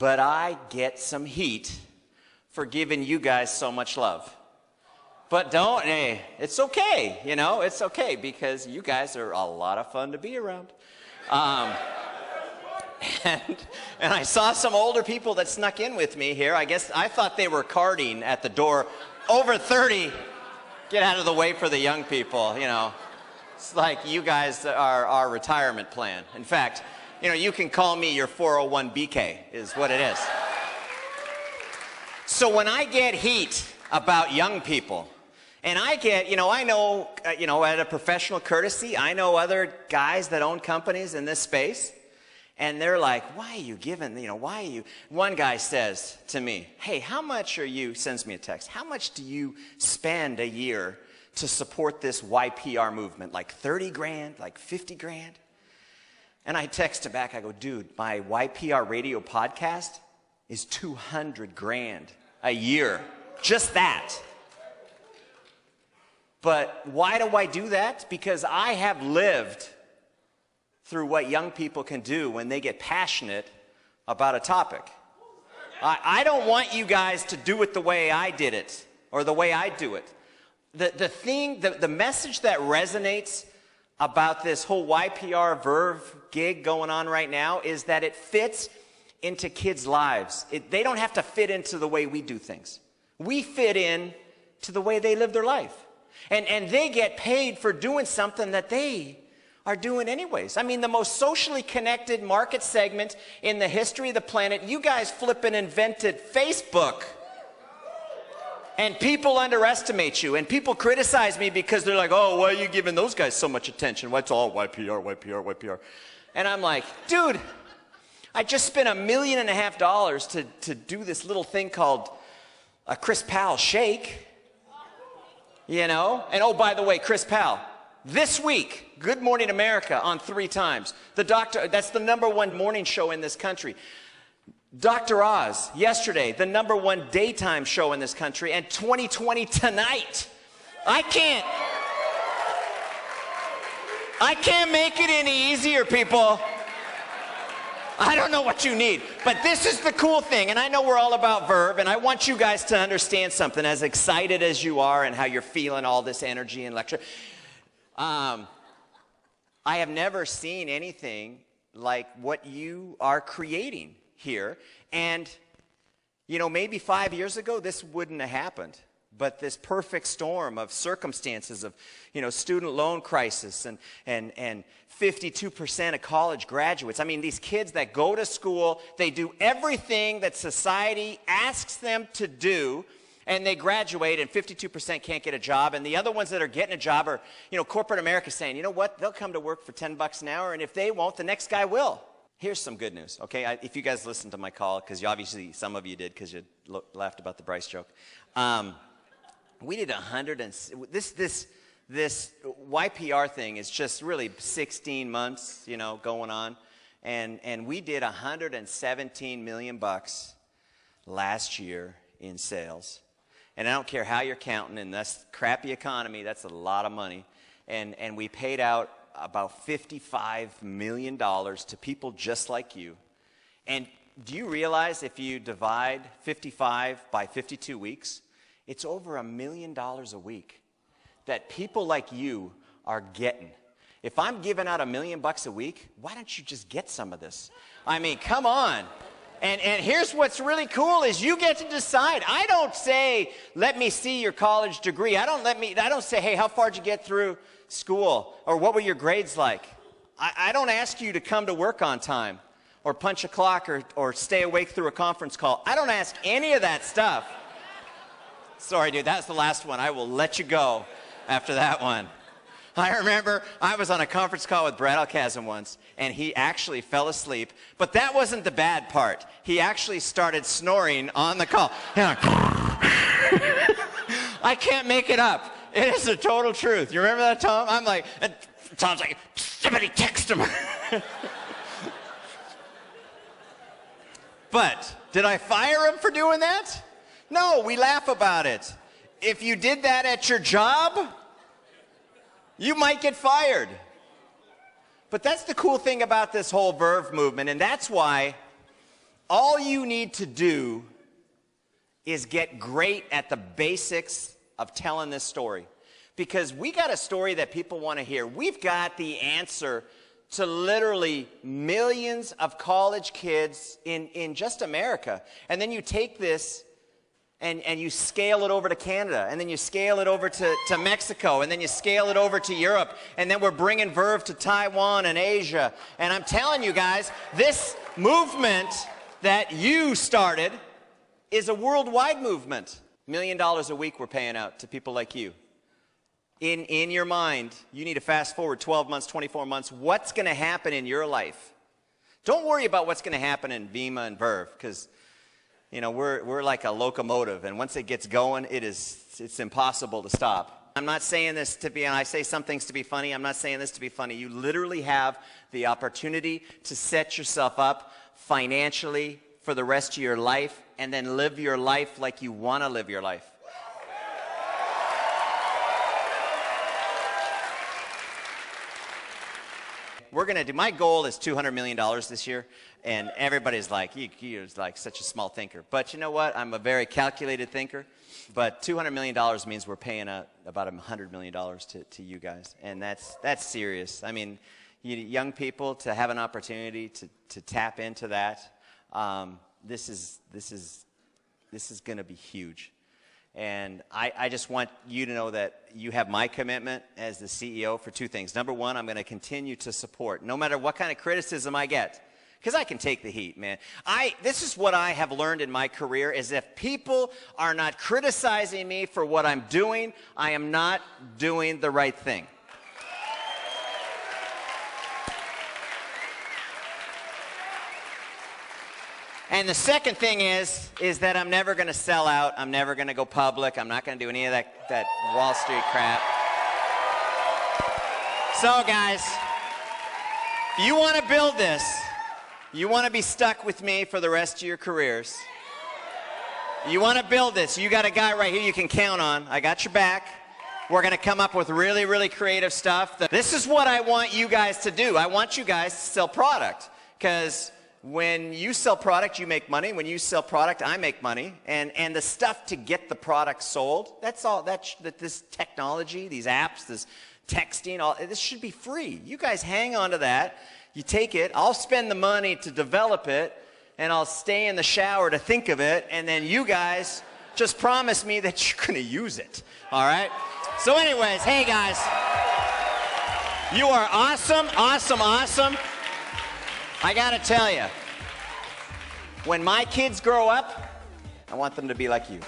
but I get some heat for giving you guys so much love. But hey, it's okay, you know, it's okay because you guys are a lot of fun to be around. And I saw some older people that snuck in with me here. I guess I thought they were carding at the door. Over 30, get out of the way for the young people, you know. It's like you guys are our retirement plan. In fact, you know, you can call me your 401BK is what it is. So when I get heat about young people, and I get, you know, I know, you know, at a professional courtesy, I know other guys that own companies in this space, and they're like, why are you giving, you know, why are you, one guy says to me, hey, how much are you, sends me a text, how much do you spend a year to support this YPR movement? Like 30 grand, like 50 grand? And I text him back, I go, dude, my YPR radio podcast is 200 grand a year, just that. But why do I do that? Because I have lived through what young people can do when they get passionate about a topic. I don't want you guys to do it the way I did it or the way I do it. The message that resonates about this whole YPR Verve gig going on right now is that it fits into kids' lives. They don't have to fit into the way we do things. We fit in to the way they live their life. And they get paid for doing something that they are doing anyways. I mean, the most socially connected market segment in the history of the planet, you guys flipping invented Facebook. And people underestimate you, and people criticize me because they're like, oh, why are you giving those guys so much attention? Why it's all YPR, YPR, YPR. And I'm like, dude, I just spent $1.5 million to do this little thing called a Chris Powell shake. You know? And oh, by the way, Chris Powell, this week, Good Morning America on 3 times. That's the #1 morning show in this country. Dr. Oz, yesterday, the #1 daytime show in this country, and 2020 tonight. I can't make it any easier, people. I don't know what you need, but this is the cool thing, and I know we're all about Verve, and I want you guys to understand something, as excited as you are and how you're feeling all this energy and lecture. I have never seen anything like what you are creating here, and you know, maybe 5 years ago this wouldn't have happened, but this perfect storm of circumstances of, you know, student loan crisis and 52% of college graduates. I mean, these kids that go to school, they do everything that society asks them to do, and they graduate, and 52% can't get a job. And the other ones that are getting a job are, you know, corporate America saying, you know what, they'll come to work for $10 an hour, and if they won't, the next guy will. Here's some good news, okay? If you guys listened to my call, because obviously some of you did because you laughed about the Bryce joke. We did this YPR thing is just really 16 months, you know, going on, and we did $117 million last year in sales. And I don't care how you're counting, in this crappy economy, that's a lot of money. And we paid out about $55 million to people just like you. And do you realize if you divide 55 by 52 weeks, it's over $1 million a week that people like you are getting. If I'm giving out $1 million a week, why don't you just get some of this? I mean, come on. And here's what's really cool is you get to decide. I don't say, let me see your college degree. I don't say, hey, how far did you get through school? Or what were your grades like? I don't ask you to come to work on time or punch a clock or stay awake through a conference call. I don't ask any of that stuff. Sorry, dude, that's the last one. I will let you go after that one. I remember I was on a conference call with Brad Alcazan once, and he actually fell asleep. But that wasn't the bad part. He actually started snoring on the call. I can't make it up. It is the total truth. You remember that, Tom? I'm like, and Tom's like, somebody text him. But did I fire him for doing that? No, we laugh about it. If you did that at your job, you might get fired. But that's the cool thing about this whole Verve movement, and that's why all you need to do is get great at the basics of telling this story. Because we got a story that people want to hear. We've got the answer to literally millions of college kids in just America. And then you take this and you scale it over to Canada, and then you scale it over to Mexico, and then you scale it over to Europe, and then we're bringing Verve to Taiwan and Asia. And I'm telling you guys, this movement that you started is a worldwide movement. $1 million a week we're paying out to people like you. In your mind, you need to fast forward 12 months, 24 months. What's going to happen in your life? Don't worry about what's going to happen in Vemma and Verve, because we're like a locomotive, and once it gets going, it's impossible to stop. I'm not saying this to be, and I say some things to be funny. I'm not saying this to be funny. You literally have the opportunity to set yourself up financially for the rest of your life, and then live your life like you want to live your life. We're going to do, my goal is $200 million this year, and everybody's like, you're like such a small thinker. But you know what? I'm a very calculated thinker. But $200 million means we're paying out about $100 million to you guys, and that's serious. I mean, young people, to have an opportunity to tap into that, this is going to be huge. And I just want you to know that you have my commitment as the CEO for two things. Number one, I'm going to continue to support, no matter what kind of criticism I get, because I can take the heat, man. This is what I have learned in my career, is if people are not criticizing me for what I'm doing, I am not doing the right thing. And the second thing is that I'm never going to sell out. I'm never going to go public. I'm not going to do any of that Wall Street crap. So, guys, if you want to build this, you want to be stuck with me for the rest of your careers, you want to build this, you got a guy right here you can count on. I got your back. We're going to come up with really, really creative stuff. This is what I want you guys to do. I want you guys to sell product, because when you sell product, you make money. When you sell product, I make money. And the stuff to get the product sold, that's all. This technology, these apps, this texting, this should be free. You guys hang on to that. You take it. I'll spend the money to develop it, and I'll stay in the shower to think of it. And then you guys just promise me that you're going to use it. All right? So anyways, hey, guys. You are awesome, awesome, awesome. I gotta tell you, when my kids grow up, I want them to be like you.